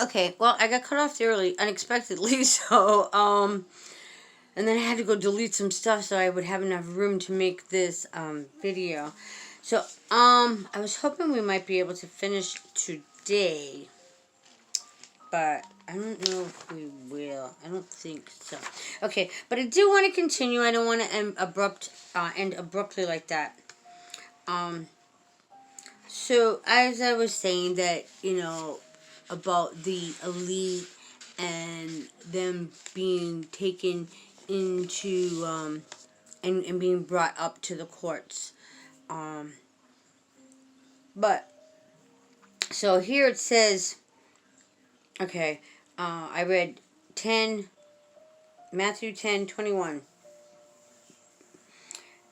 Okay, well, I got cut off early, unexpectedly, so, and then I had to go delete some stuff so I would have enough room to make this, video. So, I was hoping we might be able to finish today, but I don't know if we will. I don't think so. Okay, but I do want to continue. I don't want to end abruptly like that. Um, so as I was saying that, about the elite and them being taken into, and being brought up to the courts. Um, but, so here it says, okay, I read 10, Matthew 10:21.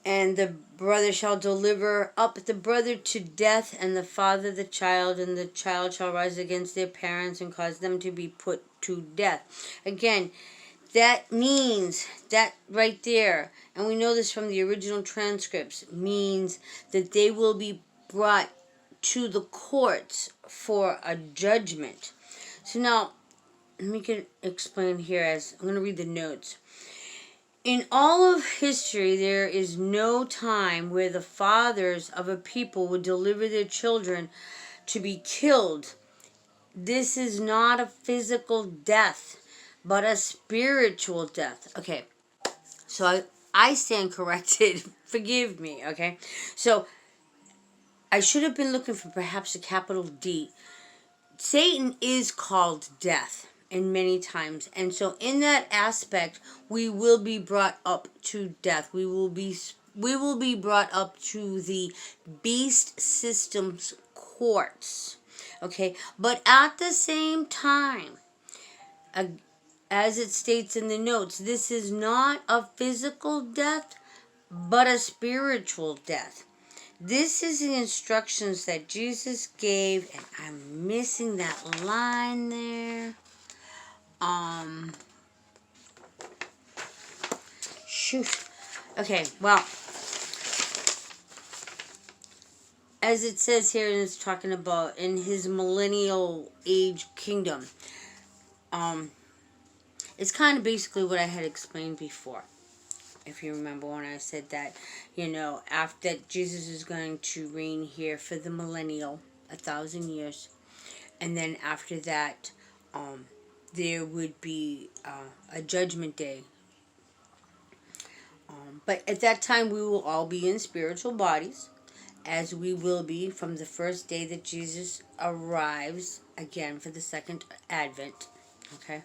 And the brother shall deliver up the brother to death, and the father the child, and the child shall rise against their parents and cause them to be put to death. Again, that means, that right there, and we know this from the original transcripts, means that they will be brought to the courts for a judgment. So now, let me explain here as I'm going to read the notes. In all of history, there is no time where the fathers of a people would deliver their children to be killed. This is not a physical death, but a spiritual death. Okay, so I stand corrected. Forgive me, okay? So I should have been looking for perhaps a capital D. Satan is called death, and many times, and so in that aspect we will be brought up to death. We will be brought up to the beast system's courts, okay? But at the same time, as it states in the notes, this is not a physical death but a spiritual death. This is the instructions that Jesus gave, and I'm missing that line there. Shoot. Okay, well, as it says here, and it's talking about in his millennial age kingdom, it's kind of basically what I had explained before. If you remember when I said that, after that Jesus is going to reign here for the millennial, 1,000 years. And then after that, there would be a judgment day. But at that time, we will all be in spiritual bodies, as we will be from the first day that Jesus arrives again for the second advent. Okay.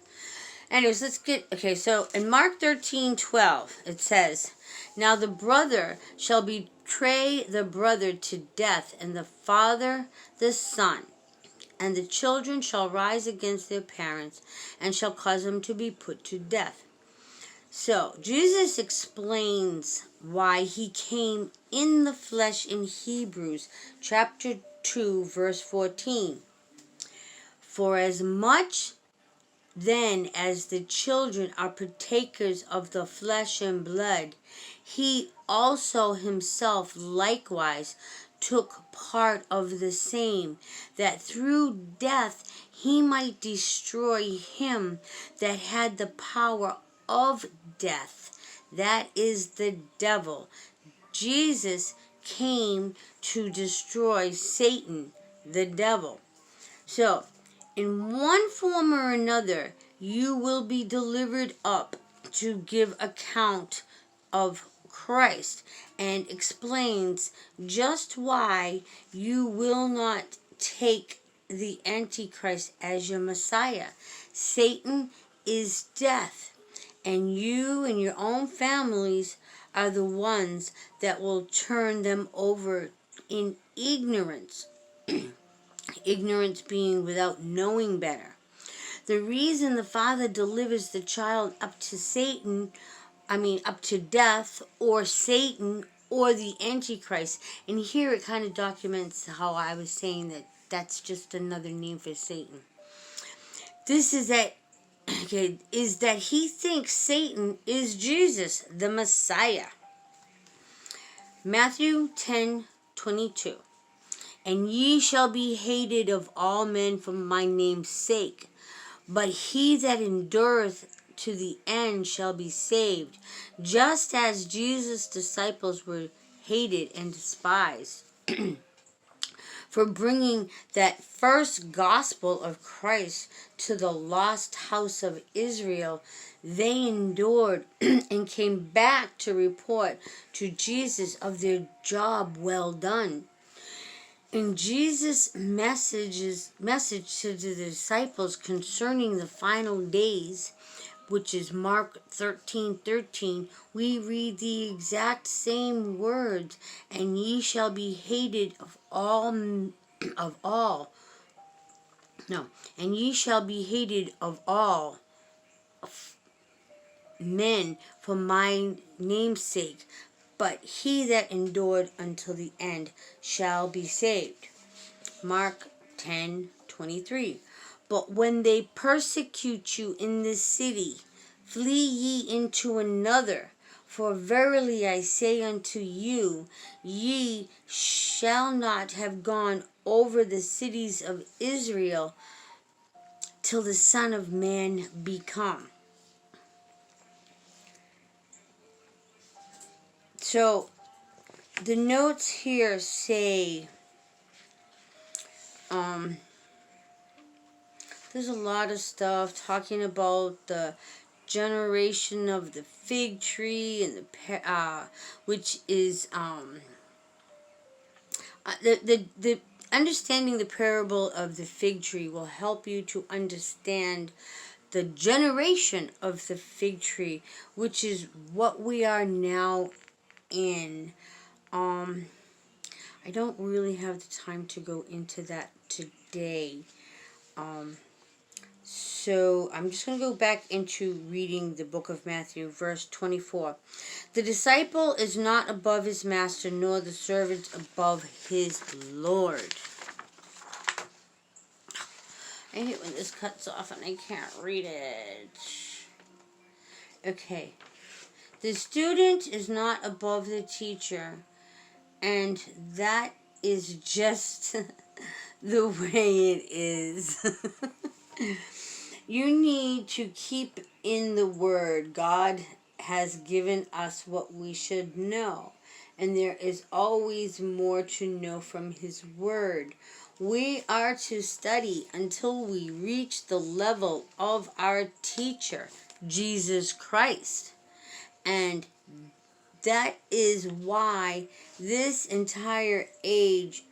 Anyways, okay, so in Mark 13:12, it says, now the brother shall betray the brother to death, and the father the son. And the children shall rise against their parents, and shall cause them to be put to death. So, Jesus explains why he came in the flesh in Hebrews chapter 2, verse 14. For as much then as the children are partakers of the flesh and blood, he also himself likewise took part of the same, that through death he might destroy him that had the power of death, that is the devil. Jesus came to destroy Satan, the devil. So, in one form or another, you will be delivered up to give account of Christ, and explains just why you will not take the Antichrist as your Messiah. Satan is death, and you and your own families are the ones that will turn them over in ignorance. Ignorance being without knowing better. The reason the father delivers the child up to up to death, or Satan, or the Antichrist. And here it kind of documents how I was saying that that's just another name for Satan. This is that, okay, is that he thinks Satan is Jesus, the Messiah. Matthew 10:22. And ye shall be hated of all men for my name's sake. But he that endureth to the end shall be saved. Just as Jesus' disciples were hated and despised for bringing that first gospel of Christ to the lost house of Israel, they endured and came back to report to Jesus of their job well done. In Jesus' message to the disciples concerning the final days, which is Mark 13:13, we read the exact same words, and ye shall be hated of all and ye shall be hated of all men for my name's sake, but he that endured until the end shall be saved. Mark 10:23. But when they persecute you in this city, flee ye into another. For verily I say unto you, ye shall not have gone over the cities of Israel till the Son of Man be come. So the notes here say, there's a lot of stuff talking about the generation of the fig tree and the which is the understanding the parable of the fig tree will help you to understand the generation of the fig tree, which is what we are now in. I don't really have the time to go into that today. So I'm just going to go back into reading the book of Matthew, verse 24. The disciple is not above his master, nor the servant above his Lord. I hate when this cuts off and I can't read it. Okay. The student is not above the teacher, and that is just the way it is. You need to keep in the Word. God has given us what we should know, and there is always more to know from His Word. We are to study until we reach the level of our teacher, Jesus Christ. And that is why this entire age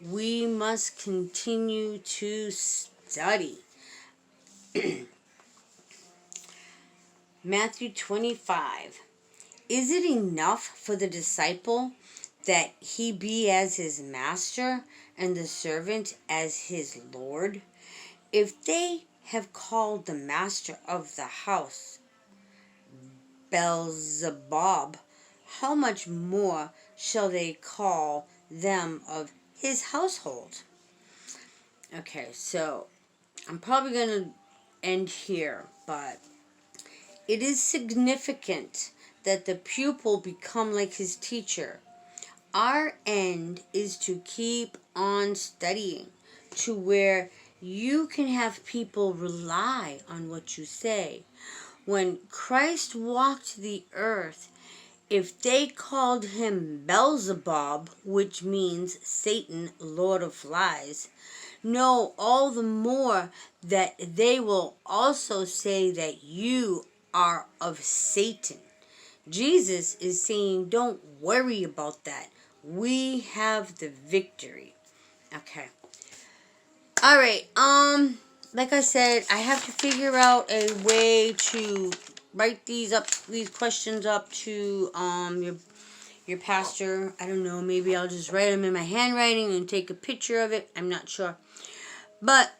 we must continue to study. Matthew 25. Is it enough for the disciple that he be as his master and the servant as his Lord? If they have called the master of the house Beelzebub, how much more shall they call them of his household? Okay, so I'm probably going to end here, but it is significant that the pupil become like his teacher. Our end is to keep on studying to where you can have people rely on what you say. When Christ walked the earth, if they called him Beelzebub, which means Satan, Lord of Lies, know all the more that they will also say that you are of Satan. Jesus is saying, don't worry about that. We have the victory. Okay. All right. Like I said, I have to figure out a way to write these questions up to your pastor. I don't know. Maybe I'll just write them in my handwriting and take a picture of it. I'm not sure. But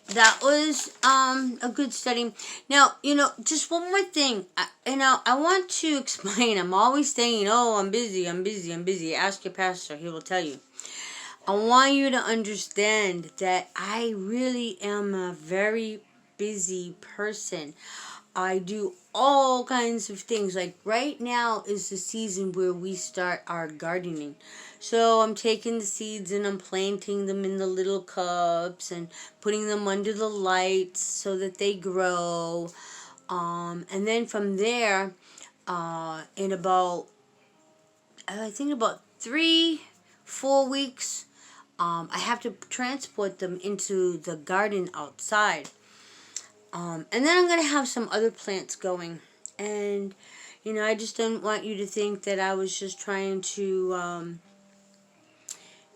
that was a good study. Now, just one more thing. I want to explain. I'm always saying, oh, I'm busy. Ask your pastor. He will tell you. I want you to understand that I really am a very busy person. I do all kinds of things. Like right now is the season where we start our gardening. So I'm taking the seeds and I'm planting them in the little cups and putting them under the lights so that they grow. And then from there, in about, I think about 3, 4 weeks, I have to transport them into the garden outside. And then I'm going to have some other plants going. And, I just didn't want you to think that I was just trying to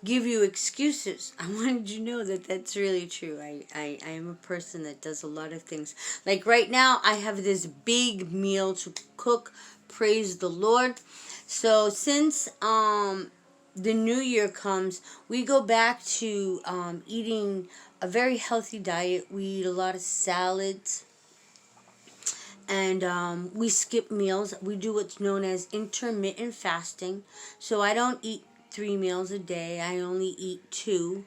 give you excuses. I wanted you to know that that's really true. I am a person that does a lot of things. Like right now, I have this big meal to cook. Praise the Lord. So since the new year comes, we go back to eating a very healthy diet. We eat a lot of salads. And we skip meals. We do what's known as intermittent fasting. So I don't eat 3 meals a day. I only eat 2.